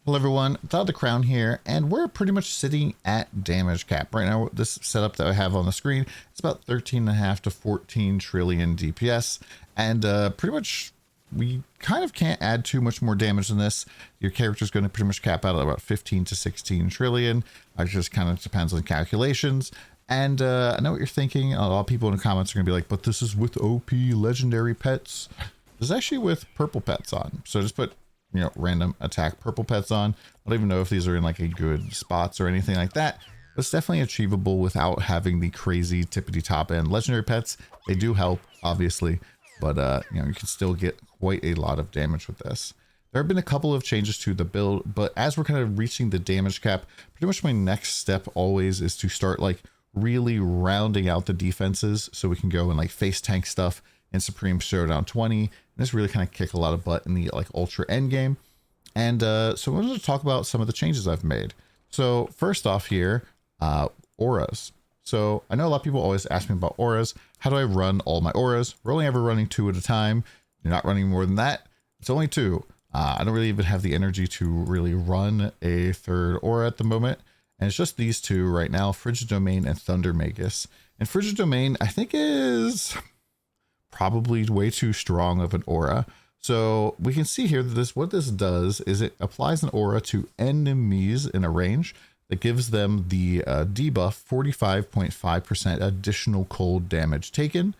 Hello everyone, DonTheCrown here, and we're pretty much sitting at damage cap. Right now, this setup that I have on the screen, it's about 13.5 to 14 trillion DPS, and pretty much we kind of can't add too much more damage than this. Your character's going to pretty much cap out at about 15 to 16 trillion. It just kind of depends on calculations. And I know what you're thinking. A lot of people in the comments are going to be like, but this is with OP legendary pets. This is actually with purple pets on. So just put random attack purple pets on. I don't even know if these are in like a good spots or anything like that. But it's definitely achievable without having the crazy tippity top end. Legendary pets, they do help, obviously, but you can still get quite a lot of damage with this. There have been a couple of changes to the build, but as we're kind of reaching the damage cap, pretty much my next step always is to start like really rounding out the defenses so we can go and like face tank stuff in Supreme Showdown 20. And this really kind of kick a lot of butt in the like ultra end game. And so I wanted to talk about some of the changes I've made. So first off here, auras. So I know a lot of people always ask me about auras. How do I run all my auras? We're only ever running 2 at a time. You're not running more than that. It's only 2. I don't really even have the energy to really run a third aura at the moment. And it's just these 2 right now, Frigid Domain and Thunder Magus. And Frigid Domain, I think, is probably way too strong of an aura. So we can see here that what this does is it applies an aura to enemies in a range that gives them the debuff 45.5% additional cold damage taken.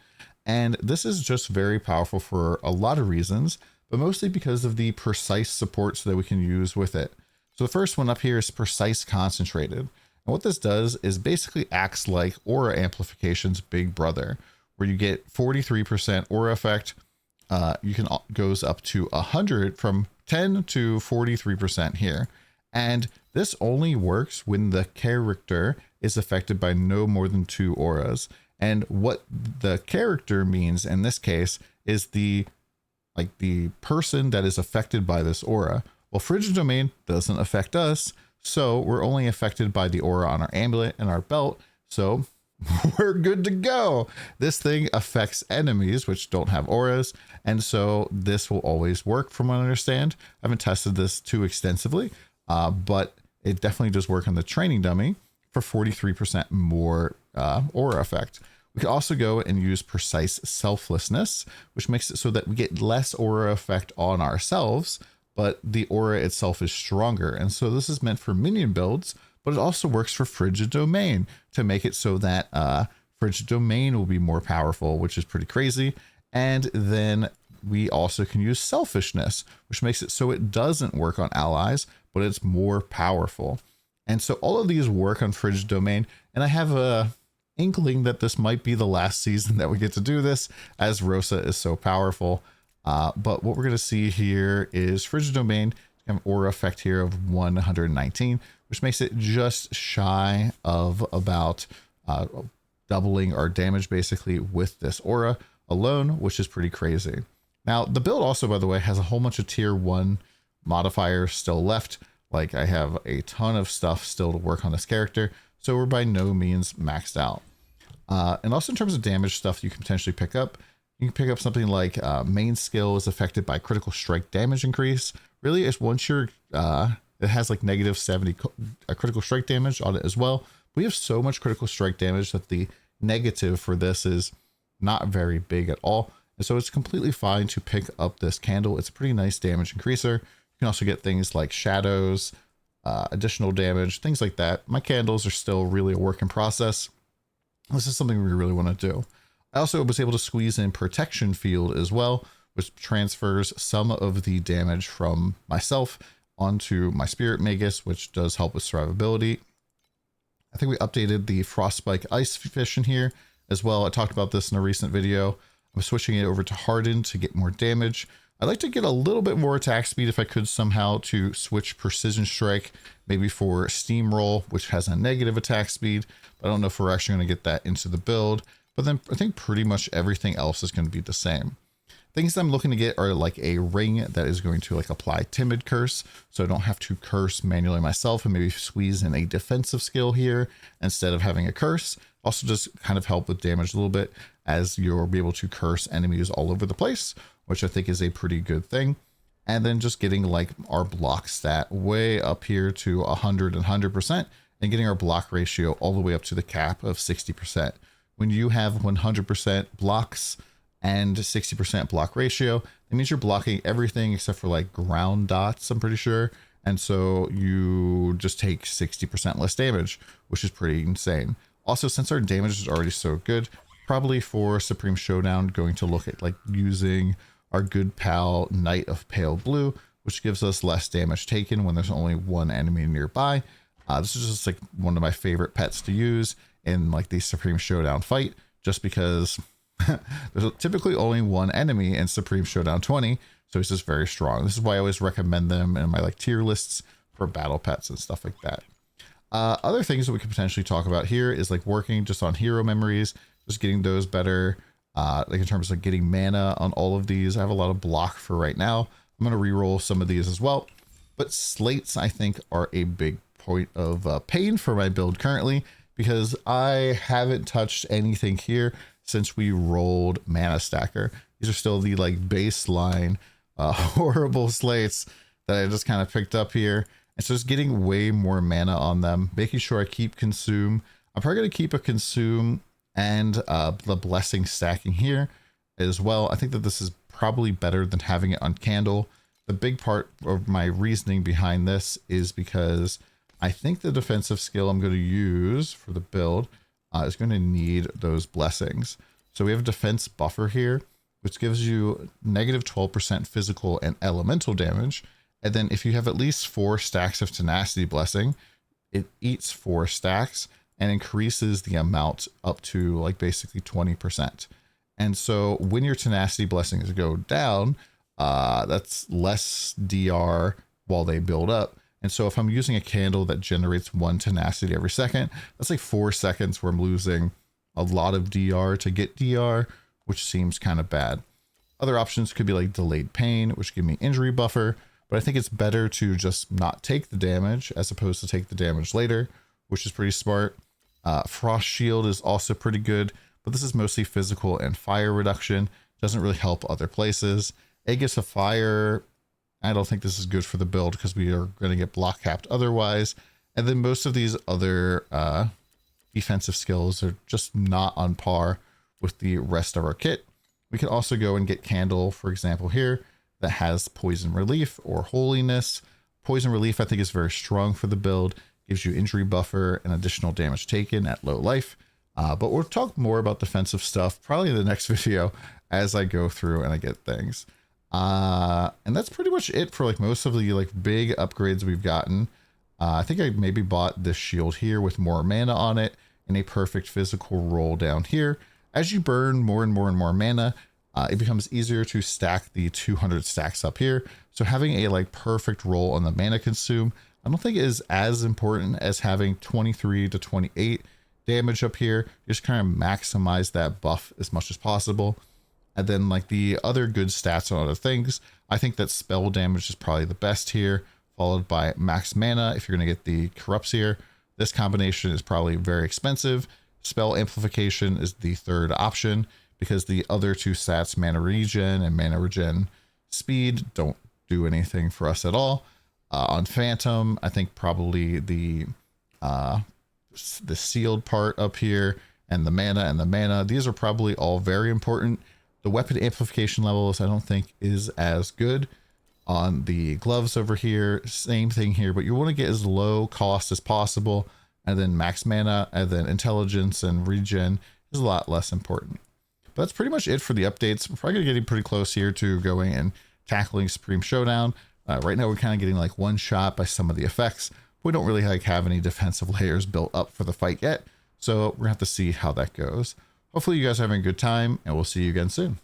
And this is just very powerful for a lot of reasons, but mostly because of the precise supports that we can use with it. So the first one up here is precise concentrated. And what this does is basically acts like aura amplification's big brother, where you get 43% aura effect. You can goes up to 100 from 10 to 43% here. And this only works when the character is affected by no more than 2 auras. And what the character means in this case is the person that is affected by this aura. Well, Frigid Domain doesn't affect us, so we're only affected by the aura on our amulet and our belt. So we're good to go. This thing affects enemies which don't have auras, and so this will always work from what I understand. I haven't tested this too extensively, but it definitely does work on the training dummy for 43% more aura effect. We could also go and use precise selflessness, which makes it so that we get less aura effect on ourselves, but the aura itself is stronger. And so this is meant for minion builds, but it also works for Frigid Domain to make it so that Frigid Domain will be more powerful, which is pretty crazy. And then we also can use selfishness, which makes it so it doesn't work on allies, but it's more powerful. And so all of these work on Frigid Domain, and I have a inkling that this might be the last season that we get to do this, as Rosa is so powerful. But what we're going to see here is Frigid Domain have an aura effect here of 119, which makes it just shy of about doubling our damage basically with this aura alone, which is pretty crazy. Now, the build also, by the way, has a whole bunch of tier 1 modifiers still left. Like, I have a ton of stuff still to work on this character, so we're by no means maxed out. And also in terms of damage stuff you can potentially pick up, you can pick up something like main skill is affected by critical strike damage increase. Really, it's once you're, it has like negative 70 critical strike damage on it as well. We have so much critical strike damage that the negative for this is not very big at all. And so it's completely fine to pick up this candle. It's a pretty nice damage increaser. You can also get things like shadows, additional damage, things like that. My candles are still really a work in process. This is something we really want to do. I also was able to squeeze in protection field as well, which transfers some of the damage from myself onto my spirit magus, which does help with survivability. I think we updated the frostspike ice fish in here as well. I talked about this in a recent video. I'm switching it over to hardened to get more damage. I'd like to get a little bit more attack speed if I could somehow to switch precision strike, maybe for steamroll, which has a negative attack speed. But I don't know if we're actually going to get that into the build. But then I think pretty much everything else is going to be the same. Things I'm looking to get are like a ring that is going to like apply timid curse, so I don't have to curse manually myself, and maybe squeeze in a defensive skill here instead of having a curse. Also just kind of help with damage a little bit, as you'll be able to curse enemies all over the place, which I think is a pretty good thing. and then just getting like our block stat way up here to 100 and 100%, and getting our block ratio all the way up to the cap of 60%. When you have 100% blocks and 60% block ratio, that means you're blocking everything except for like ground dots, I'm pretty sure. And so you just take 60% less damage, which is pretty insane. Also, since our damage is already so good, probably for Supreme Showdown, going to look at like using our good pal Knight of Pale Blue, which gives us less damage taken when there's only one enemy nearby. This is just like one of my favorite pets to use in like the Supreme Showdown fight, just because there's typically only one enemy in Supreme Showdown 20, so it's just very strong. This is why I always recommend them in my like tier lists for battle pets and stuff like that. Other things that we could potentially talk about here is like working just on hero memories, just getting those better. Like in terms of getting mana on all of these, I have a lot of block for right now. I'm going to reroll some of these as well, but slates I think are a big point of pain for my build currently, because I haven't touched anything here since we rolled Mana Stacker. These are still the like baseline horrible slates that I just kind of picked up here. And so just getting way more mana on them, making sure I keep consume. I'm probably going to keep a consume and the blessing stacking here as well. I think that this is probably better than having it on candle. The big part of my reasoning behind this is because I think the defensive skill I'm going to use for the build is going to need those blessings. So we have a defense buffer here, which gives you negative 12% physical and elemental damage. And then if you have at least 4 stacks of tenacity blessing, it eats 4 stacks and increases the amount up to like basically 20%. And so when your tenacity blessings go down, that's less DR while they build up. And so if I'm using a candle that generates 1 tenacity every second, that's like 4 seconds where I'm losing a lot of DR to get DR, which seems kind of bad. Other options could be like delayed pain, which give me injury buffer, but I think it's better to just not take the damage as opposed to take the damage later, which is pretty smart. Frost shield is also pretty good, but this is mostly physical and fire reduction. Doesn't really help other places. Aegis of Fire, I don't think this is good for the build because we are going to get block capped otherwise. And then most of these other defensive skills are just not on par with the rest of our kit. We can also go and get Candle, for example, here that has Poison Relief or Holiness. Poison Relief, I think, is very strong for the build. Gives you injury buffer and additional damage taken at low life. But we'll talk more about defensive stuff probably in the next video as I go through and I get things. And that's pretty much it for like most of the like big upgrades we've gotten. I think I maybe bought this shield here with more mana on it and a perfect physical roll down here. As you burn more and more and more mana, it becomes easier to stack the 200 stacks up here. So having a like perfect roll on the mana consume, I don't think is as important as having 23 to 28 damage up here. Just kind of maximize that buff as much as possible. And then like the other good stats on other things, I think that spell damage is probably the best here, followed by max mana if you're going to get the corrupts here. This combination is probably very expensive. Spell amplification is the third option because the other two stats, mana regen and mana regen speed, don't do anything for us at all. On Phantom, I think probably the sealed part up here and the mana, these are probably all very important. The weapon amplification levels I don't think is as good. On the gloves over here, same thing here, but you want to get as low cost as possible, and then max mana, and then intelligence and regen is a lot less important. But that's pretty much it for the updates. We're probably getting pretty close here to going and tackling Supreme Showdown. Right now we're kind of getting like one shot by some of the effects. We don't really like have any defensive layers built up for the fight yet, so we're gonna have to see how that goes. Hopefully you guys are having a good time, and we'll see you again soon.